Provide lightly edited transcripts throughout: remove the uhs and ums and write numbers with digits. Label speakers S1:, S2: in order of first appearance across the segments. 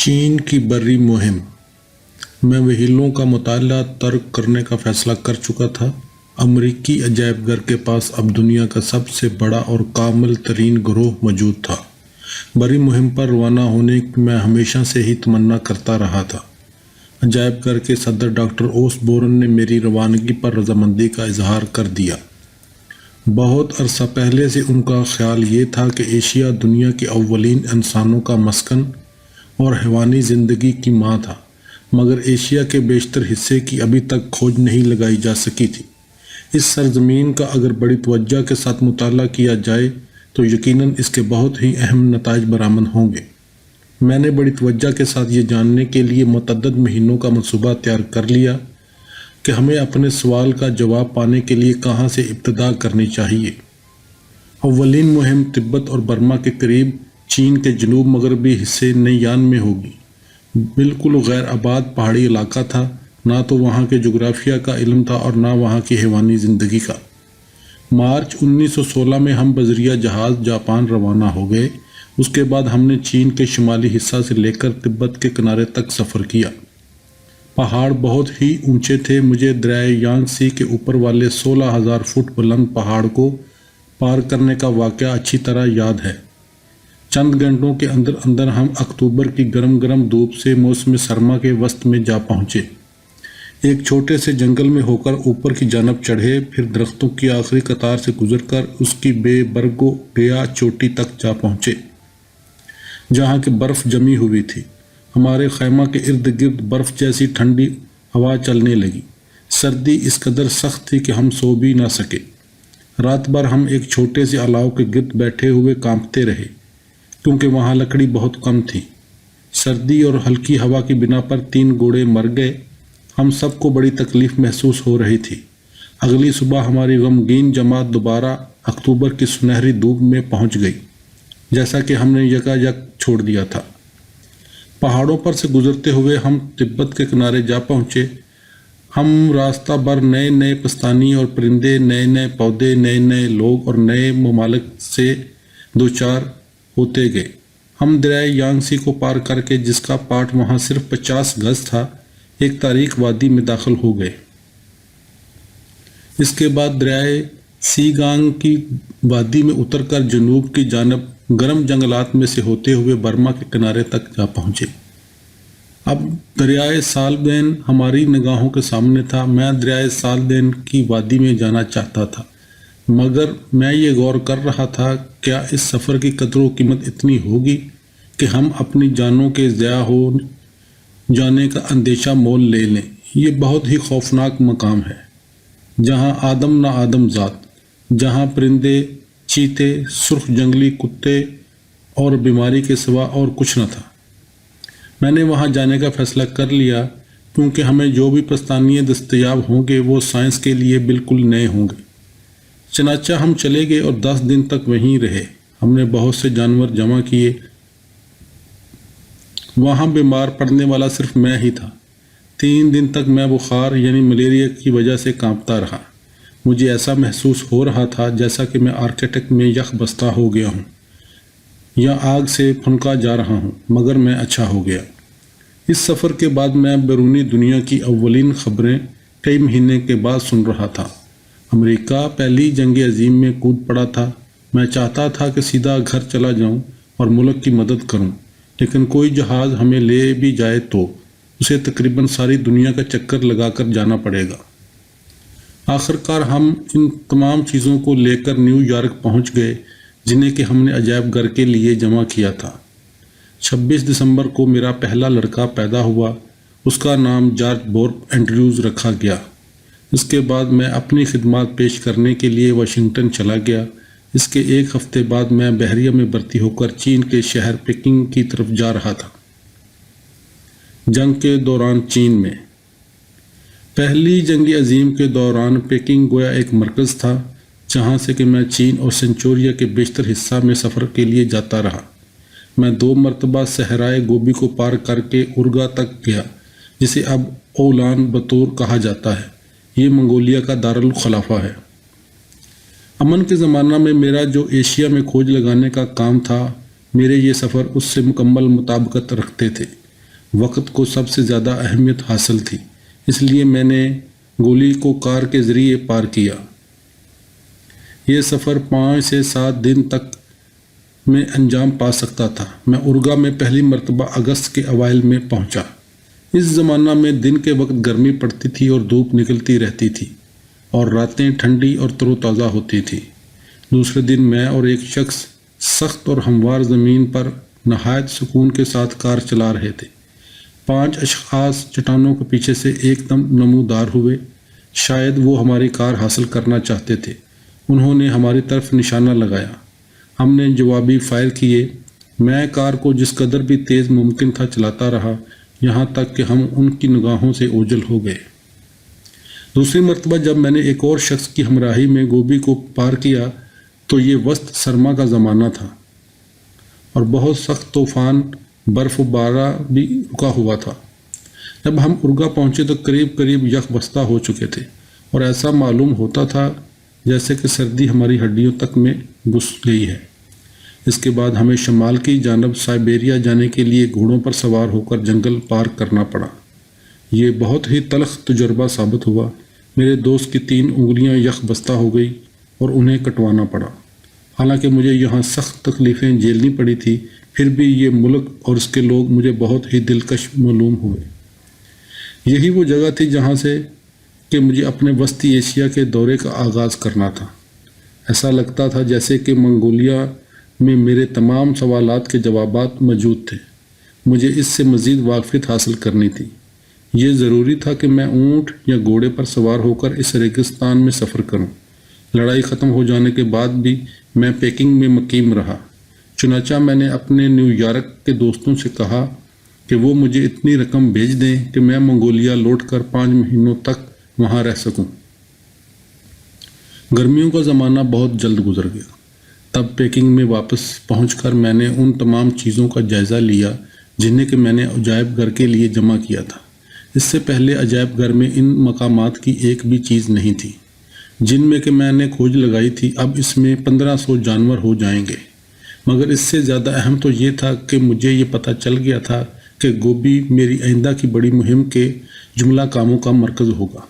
S1: چین کی بری مہم۔ میں وہیلوں کا مطالعہ ترک کرنے کا فیصلہ کر چکا تھا۔ امریکی عجائب گھر کے پاس اب دنیا کا سب سے بڑا اور کامل ترین گروہ موجود تھا۔ بری مہم پر روانہ ہونے کی میں ہمیشہ سے ہی تمنا کرتا رہا تھا۔ عجائب گھر کے صدر ڈاکٹر اوس بورن نے میری روانگی پر رضامندی کا اظہار کر دیا۔ بہت عرصہ پہلے سے ان کا خیال یہ تھا کہ ایشیا دنیا کے اولین انسانوں کا مسکن اور حیوانی زندگی کی ماں تھا، مگر ایشیا کے بیشتر حصے کی ابھی تک کھوج نہیں لگائی جا سکی تھی۔ اس سرزمین کا اگر بڑی توجہ کے ساتھ مطالعہ کیا جائے تو یقیناً اس کے بہت ہی اہم نتائج برآمد ہوں گے۔ میں نے بڑی توجہ کے ساتھ یہ جاننے کے لیے متعدد مہینوں کا منصوبہ تیار کر لیا کہ ہمیں اپنے سوال کا جواب پانے کے لیے کہاں سے ابتدا کرنی چاہیے۔ اولین مہم تبت اور برما کے قریب چین کے جنوب مغربی حصے نیان میں ہوگی۔ بالکل غیر آباد پہاڑی علاقہ تھا، نہ تو وہاں کے جغرافیہ کا علم تھا اور نہ وہاں کی حیوانی زندگی کا۔ مارچ 1916 میں ہم بذریعہ جہاز جاپان روانہ ہو گئے۔ اس کے بعد ہم نے چین کے شمالی حصہ سے لے کر تبت کے کنارے تک سفر کیا۔ پہاڑ بہت ہی اونچے تھے۔ مجھے دریائے یانگسی کے اوپر والے 16,000 فٹ بلند پہاڑ کو پار کرنے کا واقعہ اچھی طرح یاد ہے۔ چند گھنٹوں کے اندر ہم اکتوبر کی گرم گرم دھوپ سے موسم سرما کے وسط میں جا پہنچے۔ ایک چھوٹے سے جنگل میں ہو کر اوپر کی جانب چڑھے، پھر درختوں کی آخری قطار سے گزر کر اس کی بے برگ و گیا چوٹی تک جا پہنچے، جہاں کی برف جمی ہوئی تھی۔ ہمارے خیمہ کے ارد گرد برف جیسی ٹھنڈی ہوا چلنے لگی۔ سردی اس قدر سخت تھی کہ ہم سو بھی نہ سکے۔ رات بھر ہم ایک چھوٹے سے الاؤ کے گرد بیٹھے ہوئے کانپتے رہے، کیونکہ وہاں لکڑی بہت کم تھی۔ سردی اور ہلکی ہوا کی بنا پر 3 گھوڑے مر گئے۔ ہم سب کو بڑی تکلیف محسوس ہو رہی تھی۔ اگلی صبح ہماری غمگین جماعت دوبارہ اکتوبر کی سنہری دھوپ میں پہنچ گئی، جیسا کہ ہم نے یکایک چھوڑ دیا تھا۔ پہاڑوں پر سے گزرتے ہوئے ہم تبت کے کنارے جا پہنچے۔ ہم راستہ بھر نئے نئے پستانی اور پرندے، نئے نئے پودے، نئے نئے لوگ اور نئے ممالک سے دوچار ہوتے گئے۔ ہم دریائے یانگسی کو پار کر کے، جس کا پاٹ وہاں صرف 50 گز تھا، ایک تاریک وادی میں داخل ہو گئے۔ اس کے بعد دریائے سیگانگ کی وادی میں اتر کر جنوب کی جانب گرم جنگلات میں سے ہوتے ہوئے برما کے کنارے تک جا پہنچے۔ اب دریائے سالدین ہماری نگاہوں کے سامنے تھا۔ میں دریائے سالدین کی وادی میں جانا چاہتا تھا، مگر میں یہ غور کر رہا تھا، کیا اس سفر کی قدر و قیمت اتنی ہوگی کہ ہم اپنی جانوں کے ضیاع ہو جانے کا اندیشہ مول لے لیں۔ یہ بہت ہی خوفناک مقام ہے، جہاں آدم نہ آدم ذات، جہاں پرندے، چیتے، سرخ جنگلی کتے اور بیماری کے سوا اور کچھ نہ تھا۔ میں نے وہاں جانے کا فیصلہ کر لیا، کیونکہ ہمیں جو بھی پستانیے دستیاب ہوں گے وہ سائنس کے لیے بالکل نئے ہوں گے۔ چنانچہ ہم چلے گئے اور 10 دن تک وہیں رہے۔ ہم نے بہت سے جانور جمع کیے۔ وہاں بیمار پڑنے والا صرف میں ہی تھا۔ 3 دن تک میں بخار یعنی ملیریا کی وجہ سے کانپتا رہا۔ مجھے ایسا محسوس ہو رہا تھا جیسا کہ میں آرکٹک میں یخ بستہ ہو گیا ہوں یا آگ سے پھنکا جا رہا ہوں، مگر میں اچھا ہو گیا۔ اس سفر کے بعد میں بیرونی دنیا کی اولین خبریں کئی مہینے کے بعد سن رہا تھا۔ امریکہ پہلی جنگ عظیم میں کود پڑا تھا۔ میں چاہتا تھا کہ سیدھا گھر چلا جاؤں اور ملک کی مدد کروں، لیکن کوئی جہاز ہمیں لے بھی جائے تو اسے تقریباً ساری دنیا کا چکر لگا کر جانا پڑے گا۔ آخر کار ہم ان تمام چیزوں کو لے کر نیو یارک پہنچ گئے، جنہیں کہ ہم نے عجائب گھر کے لیے جمع کیا تھا۔ 26 دسمبر کو میرا پہلا لڑکا پیدا ہوا۔ اس کا نام جارج بورپ اینڈریوز رکھا گیا۔ اس کے بعد میں اپنی خدمات پیش کرنے کے لیے واشنگٹن چلا گیا۔ اس کے 1 ہفتے بعد میں بحریہ میں بھرتی ہو کر چین کے شہر پیکنگ کی طرف جا رہا تھا۔ جنگ کے دوران چین میں پہلی جنگ عظیم کے دوران پیکنگ گویا ایک مرکز تھا، جہاں سے کہ میں چین اور سنچوریا کے بیشتر حصہ میں سفر کے لیے جاتا رہا۔ میں 2 مرتبہ صحرائے گوبی کو پار کر کے ارگا تک گیا، جسے اب اولان بطور کہا جاتا ہے۔ یہ منگولیا کا دارالخلافہ ہے۔ امن کے زمانہ میں میرا جو ایشیا میں کھوج لگانے کا کام تھا، میرے یہ سفر اس سے مکمل مطابقت رکھتے تھے۔ وقت کو سب سے زیادہ اہمیت حاصل تھی، اس لیے میں نے گولی کو کار کے ذریعے پار کیا۔ یہ سفر 5 سے 7 دن تک میں انجام پا سکتا تھا۔ میں اورگا میں پہلی مرتبہ اگست کے اوائل میں پہنچا۔ اس زمانہ میں دن کے وقت گرمی پڑتی تھی اور دھوپ نکلتی رہتی تھی اور راتیں ٹھنڈی اور تر و تازہ ہوتی تھی۔ دوسرے دن میں اور ایک شخص سخت اور ہموار زمین پر نہایت سکون کے ساتھ کار چلا رہے تھے۔ 5 اشخاص چٹانوں کے پیچھے سے ایک دم نمودار ہوئے۔ شاید وہ ہماری کار حاصل کرنا چاہتے تھے۔ انہوں نے ہماری طرف نشانہ لگایا۔ ہم نے جوابی فائر کیے۔ میں کار کو جس قدر بھی تیز ممکن تھا چلاتا رہا، یہاں تک کہ ہم ان کی نگاہوں سے اوجھل ہو گئے۔ دوسری مرتبہ جب میں نے ایک اور شخص کی ہمراہی میں گوبی کو پار کیا تو یہ وسط سرما کا زمانہ تھا اور بہت سخت طوفان برف و بارہ بھی رکا ہوا تھا۔ جب ہم اورگا پہنچے تو قریب قریب یک بستہ ہو چکے تھے اور ایسا معلوم ہوتا تھا جیسے کہ سردی ہماری ہڈیوں تک میں گھس گئی ہے۔ اس کے بعد ہمیں شمال کی جانب سائبیریا جانے کے لیے گھوڑوں پر سوار ہو کر جنگل پار کرنا پڑا۔ یہ بہت ہی تلخ تجربہ ثابت ہوا۔ میرے دوست کی 3 انگلیاں یک بستہ ہو گئی اور انہیں کٹوانا پڑا۔ حالانکہ مجھے یہاں سخت تکلیفیں جھیلنی پڑی تھی، پھر بھی یہ ملک اور اس کے لوگ مجھے بہت ہی دلکش معلوم ہوئے۔ یہی وہ جگہ تھی جہاں سے کہ مجھے اپنے وسطی ایشیا کے دورے کا آغاز کرنا تھا۔ ایسا لگتا تھا جیسے کہ منگولیا میں میرے تمام سوالات کے جوابات موجود تھے۔ مجھے اس سے مزید واقفیت حاصل کرنی تھی۔ یہ ضروری تھا کہ میں اونٹ یا گھوڑے پر سوار ہو کر اس ریگستان میں سفر کروں۔ لڑائی ختم ہو جانے کے بعد بھی میں پیکنگ میں مقیم رہا۔ چنانچہ میں نے اپنے نیو یارک کے دوستوں سے کہا کہ وہ مجھے اتنی رقم بھیج دیں کہ میں منگولیا لوٹ کر 5 مہینوں تک وہاں رہ سکوں۔ گرمیوں کا زمانہ بہت جلد گزر گیا۔ تب پیکنگ میں واپس پہنچ کر میں نے ان تمام چیزوں کا جائزہ لیا جنہیں کہ میں نے عجائب گھر کے لیے جمع کیا تھا۔ اس سے پہلے عجائب گھر میں ان مقامات کی ایک بھی چیز نہیں تھی جن میں کہ میں نے کھوج لگائی تھی۔ اب اس میں 1500 جانور ہو جائیں گے، مگر اس سے زیادہ اہم تو یہ تھا کہ مجھے یہ پتہ چل گیا تھا کہ گوبی میری آئندہ کی بڑی مہم کے جملہ کاموں کا مرکز ہوگا۔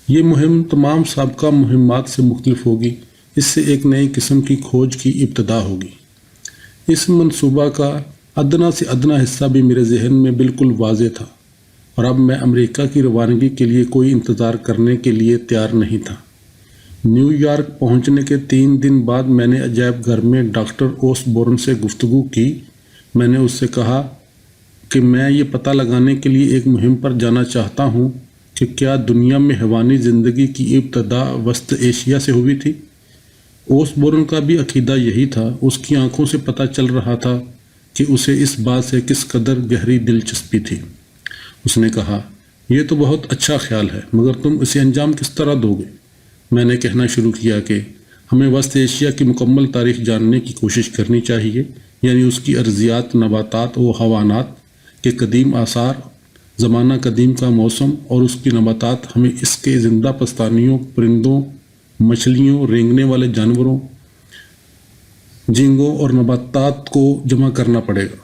S1: یہ مہم تمام سابقہ مہمات سے مختلف ہوگی۔ اس سے ایک نئی قسم کی کھوج کی ابتدا ہوگی۔ اس منصوبہ کا ادنا سے ادنا حصہ بھی میرے ذہن میں بالکل واضح تھا اور اب میں امریکہ کی روانگی کے لیے کوئی انتظار کرنے کے لیے تیار نہیں تھا۔ نیو یارک پہنچنے کے 3 دن بعد میں نے عجائب گھر میں ڈاکٹر اوسبورن سے گفتگو کی۔ میں نے اس سے کہا کہ میں یہ پتہ لگانے کے لیے ایک مہم پر جانا چاہتا ہوں کہ کیا دنیا میں حیوانی زندگی کی ابتدا وسط ایشیا سے ہوئی تھی۔ اوسبورن کا بھی عقیدہ یہی تھا۔ اس کی آنکھوں سے پتہ چل رہا تھا کہ اسے اس بات سے کس قدر گہری دلچسپی تھی۔ اس نے کہا، یہ تو بہت اچھا خیال ہے، مگر تم اسے انجام کس طرح دو گے؟ میں نے کہنا شروع کیا کہ ہمیں وسط ایشیا کی مکمل تاریخ جاننے کی کوشش کرنی چاہیے، یعنی اس کی ارضیات، نباتات و حیوانات کے قدیم آثار، زمانہ قدیم کا موسم اور اس کی نباتات۔ ہمیں اس کے زندہ پستانیوں، پرندوں، مچھلیوں، رینگنے والے جانوروں، جھینگوں اور نباتات کو جمع کرنا پڑے گا۔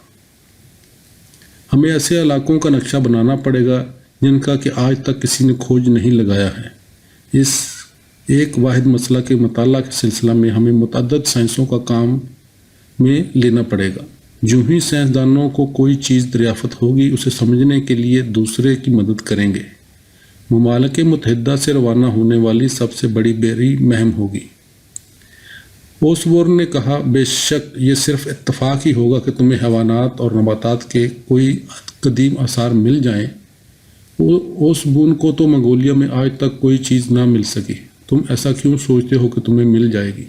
S1: ہمیں ایسے علاقوں کا نقشہ بنانا پڑے گا جن کا کہ آج تک کسی نے کھوج نہیں لگایا ہے۔ اس ایک واحد مسئلہ کے مطالعہ کے سلسلہ میں ہمیں متعدد سائنسوں کا کام میں لینا پڑے گا۔ جو ہی سائنسدانوں کو کوئی چیز دریافت ہوگی، اسے سمجھنے کے لیے دوسرے کی مدد کریں گے۔ ممالک متحدہ سے روانہ ہونے والی سب سے بڑی بحری مہم ہوگی۔ اوسبورن نے کہا، بے شک یہ صرف اتفاق ہی ہوگا کہ تمہیں حیوانات اور نباتات کے کوئی قدیم آثار مل جائیں۔ اوسبورن کو تو منگولیا میں آج تک کوئی چیز نہ مل سکی۔ تم ایسا کیوں سوچتے ہو کہ تمہیں مل جائے گی؟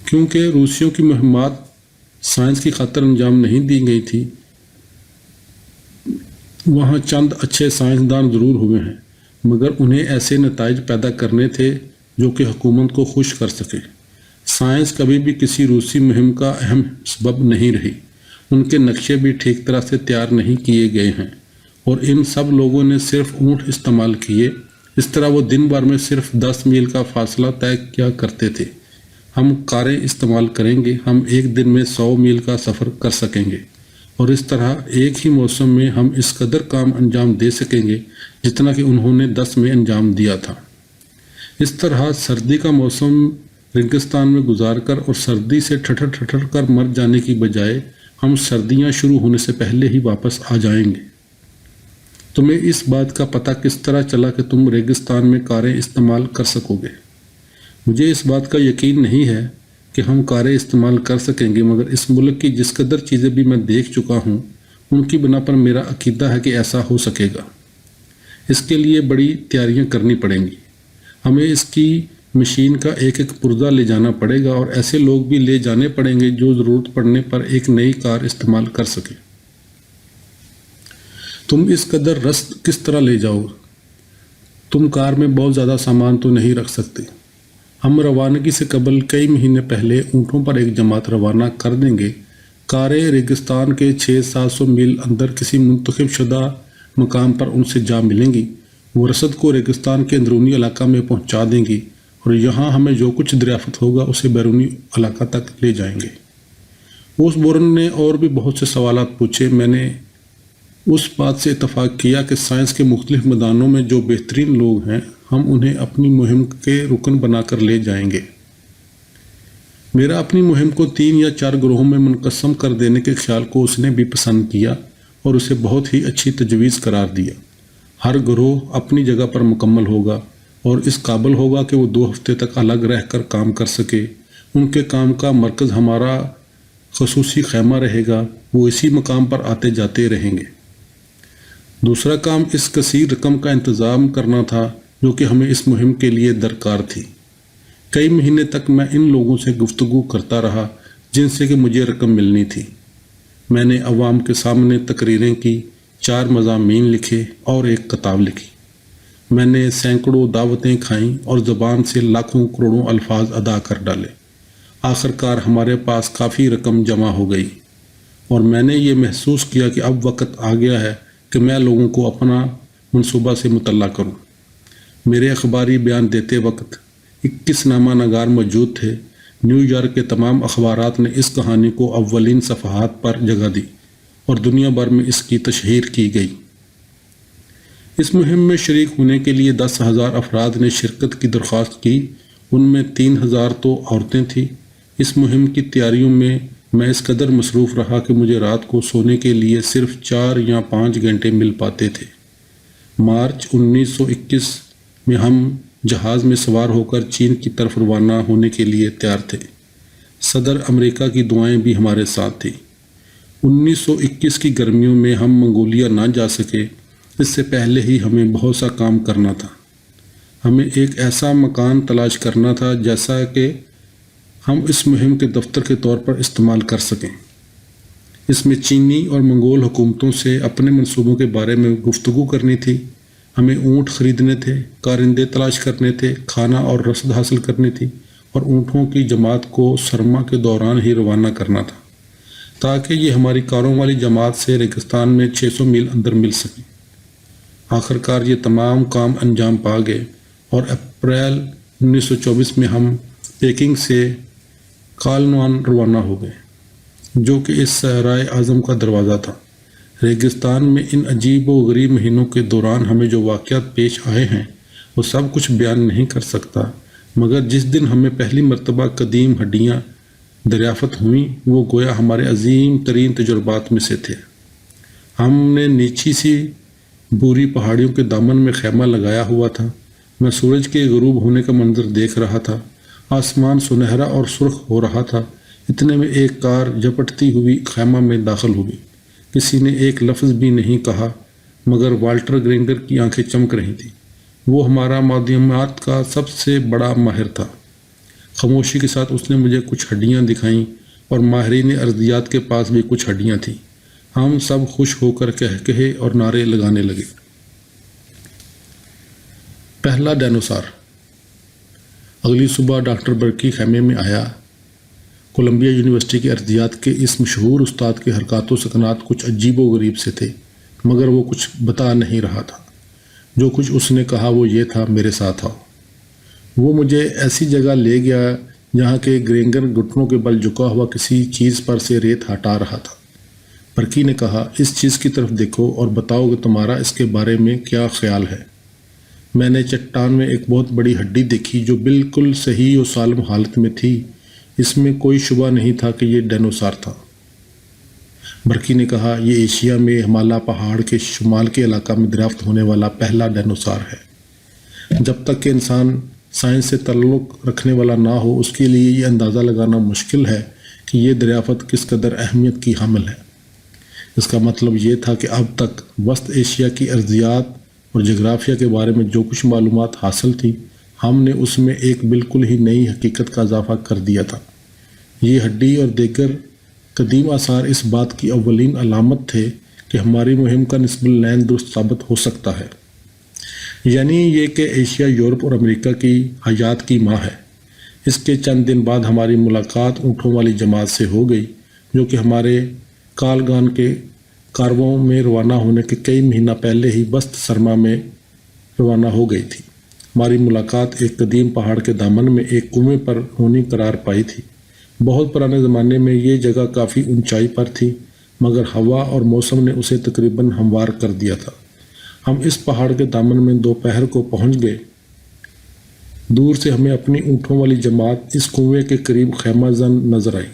S1: کیونکہ روسیوں کی مہمات سائنس کی خاطر انجام نہیں دی گئی تھی۔ وہاں چند اچھے سائنسدان ضرور ہوئے ہیں، مگر انہیں ایسے نتائج پیدا کرنے تھے جو کہ حکومت کو خوش کر سکے۔ سائنس کبھی بھی کسی روسی مہم کا اہم سبب نہیں رہی۔ ان کے نقشے بھی ٹھیک طرح سے تیار نہیں کیے گئے ہیں اور ان سب لوگوں نے صرف اونٹ استعمال کیے۔ اس طرح وہ دن بھر میں صرف 10 میل کا فاصلہ طے کیا کرتے تھے۔ ہم کاریں استعمال کریں گے، ہم ایک دن میں 100 میل کا سفر کر سکیں گے اور اس طرح ایک ہی موسم میں ہم اس قدر کام انجام دے سکیں گے جتنا کہ انہوں نے 10 میں انجام دیا تھا۔ اس طرح سردی کا موسم ریگستان میں گزار کر اور سردی سے ٹھٹر ٹھٹر کر مر جانے کی بجائے ہم سردیاں شروع ہونے سے پہلے ہی واپس آ جائیں گے۔ تمہیں اس بات کا پتہ کس طرح چلا کہ تم ریگستان میں کاریں استعمال کر سکو گے؟ مجھے اس بات کا یقین نہیں ہے کہ ہم کاریں استعمال کر سکیں گے، مگر اس ملک کی جس قدر چیزیں بھی میں دیکھ چکا ہوں ان کی بنا پر میرا عقیدہ ہے کہ ایسا ہو سکے گا۔ اس کے لیے بڑی تیاریاں کرنی پڑیں گی۔ ہمیں اس کی مشین کا ایک ایک پرزہ لے جانا پڑے گا اور ایسے لوگ بھی لے جانے پڑیں گے جو ضرورت پڑنے پر ایک نئی کار استعمال کر سکیں۔ تم اس قدر رسد کس طرح لے جاؤ؟ تم کار میں بہت زیادہ سامان تو نہیں رکھ سکتے۔ ہم روانگی سے قبل کئی مہینے پہلے اونٹوں پر ایک جماعت روانہ کر دیں گے۔ کاریں ریگستان کے 600-700 میل اندر کسی منتخب شدہ مقام پر ان سے جا ملیں گی۔ وہ رسد کو ریگستان کے اندرونی علاقہ میں پہنچا دیں گی اور یہاں ہمیں جو کچھ دریافت ہوگا اسے بیرونی علاقہ تک لے جائیں گے۔ اس بورن نے اور بھی بہت سے سوالات پوچھے۔ میں نے اس بات سے اتفاق کیا کہ سائنس کے مختلف میدانوں میں جو بہترین لوگ ہیں ہم انہیں اپنی مہم کے رکن بنا کر لے جائیں گے۔ میرا اپنی مہم کو 3 یا 4 گروہوں میں منقسم کر دینے کے خیال کو اس نے بھی پسند کیا اور اسے بہت ہی اچھی تجویز قرار دیا۔ ہر گروہ اپنی جگہ پر مکمل ہوگا اور اس قابل ہوگا کہ وہ 2 ہفتے تک الگ رہ کر کام کر سکے۔ ان کے کام کا مرکز ہمارا خصوصی خیمہ رہے گا، وہ اسی مقام پر آتے جاتے رہیں گے۔ دوسرا کام اس کثیر رقم کا انتظام کرنا تھا جو کہ ہمیں اس مہم کے لیے درکار تھی۔ کئی مہینے تک میں ان لوگوں سے گفتگو کرتا رہا جن سے کہ مجھے رقم ملنی تھی۔ میں نے عوام کے سامنے تقریریں کی، 4 مضامین لکھے اور ایک کتاب لکھی۔ میں نے سینکڑوں دعوتیں کھائیں اور زبان سے لاکھوں کروڑوں الفاظ ادا کر ڈالے۔ آخر کار ہمارے پاس کافی رقم جمع ہو گئی اور میں نے یہ محسوس کیا کہ اب وقت آ گیا ہے کہ میں لوگوں کو اپنا منصوبہ سے مطلع کروں۔ میرے اخباری بیان دیتے وقت 21 نامہ نگار موجود تھے۔ نیو یارک کے تمام اخبارات نے اس کہانی کو اولین صفحات پر جگہ دی اور دنیا بھر میں اس کی تشہیر کی گئی۔ اس مہم میں شریک ہونے کے لیے 10,000 افراد نے شرکت کی درخواست کی، ان میں 3,000 تو عورتیں تھیں۔ اس مہم کی تیاریوں میں اس قدر مصروف رہا کہ مجھے رات کو سونے کے لیے صرف 4 یا 5 گھنٹے مل پاتے تھے۔ مارچ 1921 میں ہم جہاز میں سوار ہو کر چین کی طرف روانہ ہونے کے لیے تیار تھے۔ صدر امریکہ کی دعائیں بھی ہمارے ساتھ تھیں۔ 1921 کی گرمیوں میں ہم منگولیا نہ جا سکے، اس سے پہلے ہی ہمیں بہت سا کام کرنا تھا۔ ہمیں ایک ایسا مکان تلاش کرنا تھا جیسا کہ ہم اس مہم کے دفتر کے طور پر استعمال کر سکیں۔ اس میں چینی اور منگول حکومتوں سے اپنے منصوبوں کے بارے میں گفتگو کرنی تھی۔ ہمیں اونٹ خریدنے تھے، کارندے تلاش کرنے تھے، کھانا اور رسد حاصل کرنی تھی اور اونٹوں کی جماعت کو سرما کے دوران ہی روانہ کرنا تھا تاکہ یہ ہماری کاروں والی جماعت سے ریگستان میں 600 میل اندر مل سکیں۔ آخر کار یہ تمام کام انجام پا گئے اور اپریل 1924 میں ہم پیکنگ سے کالنوان روانہ ہو گئے جو کہ اس صحرائے اعظم کا دروازہ تھا۔ ریگستان میں ان عجیب و غریب مہینوں کے دوران ہمیں جو واقعات پیش آئے ہیں وہ سب کچھ بیان نہیں کر سکتا، مگر جس دن ہمیں پہلی مرتبہ قدیم ہڈیاں دریافت ہوئیں وہ گویا ہمارے عظیم ترین تجربات میں سے تھے۔ ہم نے نیچی سی بوری پہاڑیوں کے دامن میں خیمہ لگایا ہوا تھا۔ میں سورج کے غروب ہونے کا منظر دیکھ رہا تھا۔ آسمان سنہرا اور سرخ ہو رہا تھا۔ اتنے میں ایک کار جھپٹتی ہوئی خیمہ میں داخل ہوئی۔ کسی نے ایک لفظ بھی نہیں کہا مگر والٹر گرینگر کی آنکھیں چمک رہی تھیں۔ وہ ہمارا معدومات کا سب سے بڑا ماہر تھا۔ خاموشی کے ساتھ اس نے مجھے کچھ ہڈیاں دکھائیں اور ماہرین ارضیات کے پاس بھی کچھ ہڈیاں تھیں۔ ہم سب خوش ہو کر کہے اور نعرے لگانے لگے۔ پہلا ڈائنوسار۔ اگلی صبح ڈاکٹر برکی خیمے میں آیا۔ کولمبیا یونیورسٹی کے ارضیات کے اس مشہور استاد کے حرکات و سکنات کچھ عجیب و غریب سے تھے، مگر وہ کچھ بتا نہیں رہا تھا۔ جو کچھ اس نے کہا وہ یہ تھا، میرے ساتھ آؤ۔ وہ مجھے ایسی جگہ لے گیا جہاں کے گرینگر گھٹنوں کے بل جھکا ہوا کسی چیز پر سے ریت ہٹا رہا تھا۔ برکی نے کہا، اس چیز کی طرف دیکھو اور بتاؤ کہ تمہارا اس کے بارے میں کیا خیال ہے۔ میں نے چٹان میں ایک بہت بڑی ہڈی دیکھی جو بالکل صحیح و سالم حالت میں تھی۔ اس میں کوئی شبہ نہیں تھا کہ یہ ڈینوسار تھا۔ برکی نے کہا، یہ ایشیا میں ہمالیہ پہاڑ کے شمال کے علاقہ میں دریافت ہونے والا پہلا ڈینوسار ہے۔ جب تک کہ انسان سائنس سے تعلق رکھنے والا نہ ہو، اس کے لیے یہ اندازہ لگانا مشکل ہے کہ یہ دریافت کس قدر اہمیت کی حامل ہے۔ اس کا مطلب یہ تھا کہ اب تک وسط ایشیا کی ارضیات اور جغرافیہ کے بارے میں جو کچھ معلومات حاصل تھی، ہم نے اس میں ایک بالکل ہی نئی حقیقت کا اضافہ کر دیا تھا۔ یہ ہڈی اور دیگر قدیم آثار اس بات کی اولین علامت تھے کہ ہماری مہم کا نسب العین درست ثابت ہو سکتا ہے، یعنی یہ کہ ایشیا یورپ اور امریکہ کی حیات کی ماں ہے۔ اس کے چند دن بعد ہماری ملاقات اونٹوں والی جماعت سے ہو گئی، جو کہ ہمارے کالگان کے کارواں میں روانہ ہونے کے کئی مہینہ پہلے ہی بست سرما میں روانہ ہو گئی تھی۔ ہماری ملاقات ایک قدیم پہاڑ کے دامن میں ایک کنویں پر ہونی قرار پائی تھی۔ بہت پرانے زمانے میں یہ جگہ کافی اونچائی پر تھی، مگر ہوا اور موسم نے اسے تقریباً ہموار کر دیا تھا۔ ہم اس پہاڑ کے دامن میں دوپہر کو پہنچ گئے۔ دور سے ہمیں اپنی اونٹوں والی جماعت اس کنویں کے قریب خیمہ زن نظر آئی۔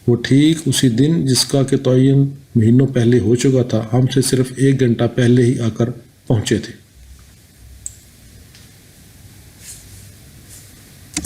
S1: وہ ٹھیک اسی دن جس کا کہ تعین مہینوں پہلے ہو چکا تھا، ہم سے صرف 1 گھنٹہ پہلے ہی آ کر پہنچے تھے۔